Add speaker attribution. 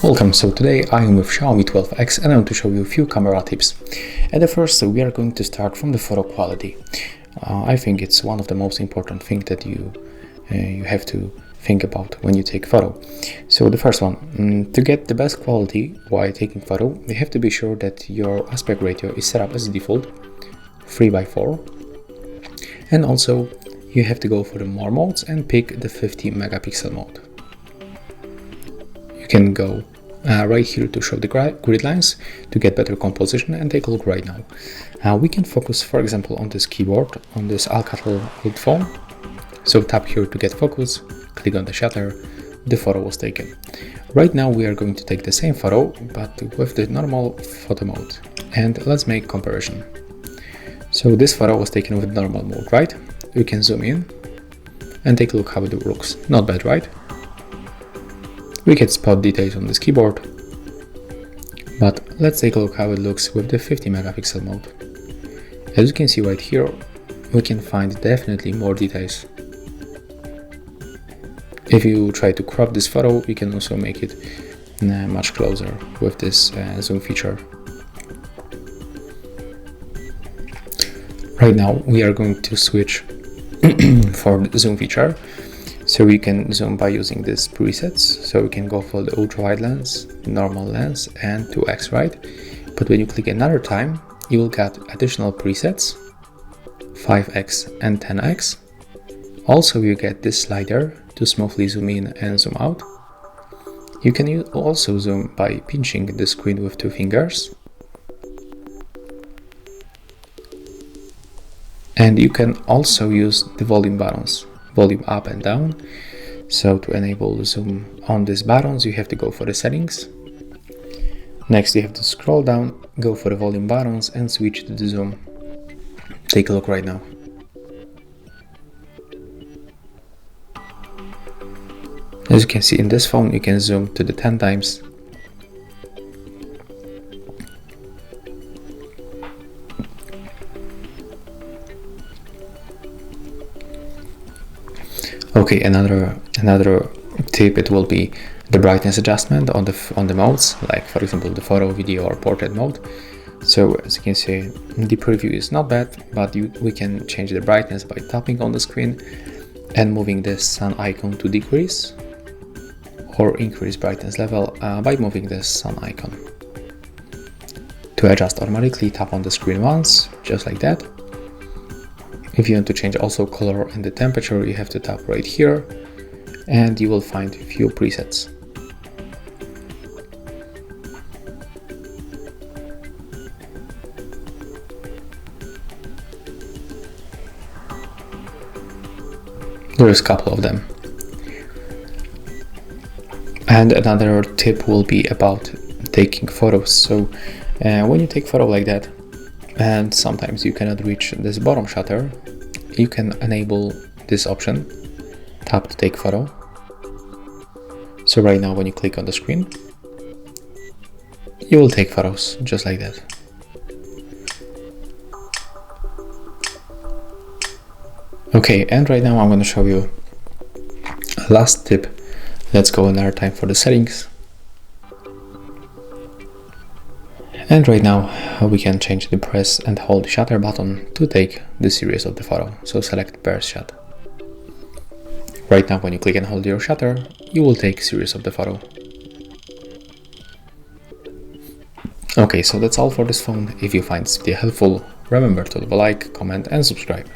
Speaker 1: Welcome, so today I am with Xiaomi 12X and I want to show you a few camera tips. At the first, we are going to start from the photo quality. I think it's one of the most important things that you have to think about when you take photo. So the first one, to get the best quality while taking photo, you have to be sure that your aspect ratio is set up as default 3:4, and also you have to go for the more modes and pick the 50 megapixel mode. You can go right here to show the grid lines to get better composition, and take a look right now. We can focus, for example, on this keyboard, on this Alcatel old phone. So tap here to get focus, click on the shutter, the photo was taken. Right now we are going to take the same photo, but with the normal photo mode. And let's make comparison. So this photo was taken with normal mode, right? You can zoom in and take a look how it looks. Not bad, right? We can spot details on this keyboard, but let's take a look how it looks with the 50 megapixel mode. As you can see right here, we can find definitely more details. If you try to crop this photo, you can also make it much closer with this zoom feature. Right now we are going to switch for the zoom feature. So we can zoom by using these presets. So we can go for the ultra wide lens, normal lens, and 2x, right? But when you click another time, you will get additional presets, 5x and 10x. Also, you get this slider to smoothly zoom in and zoom out. You can also zoom by pinching the screen with 2 fingers. And you can also use the volume buttons. Volume up and down. So to enable zoom on these buttons, you have to go for the settings. Next, you have to scroll down, go for the volume buttons and switch to the zoom. Take a look right now. As you can see in this phone, you can zoom to the 10 times. Okay, another tip, it will be the brightness adjustment on the modes, like for example the photo, video or portrait mode. So as you can see, the preview is not bad, but we can change the brightness by tapping on the screen and moving the sun icon to decrease, or increase brightness level by moving the sun icon. To adjust automatically, tap on the screen once, just like that. If you want to change also color and the temperature, you have to tap right here and you will find a few presets. There's a couple of them. And another tip will be about taking photos. So when you take photo like that, and sometimes you cannot reach this bottom shutter, you can enable this option, tap to take photo. So right now when you click on the screen, you will take photos just like that. Okay, and right now I'm going to show you a last tip. Let's go another time for the settings. And right now we can change the press and hold the shutter button to take the series of the photo. So select burst shot. Right now when you click and hold your shutter, you will take series of the photo. Okay, so that's all for this phone. If you find this video helpful, remember to leave a like, comment and subscribe.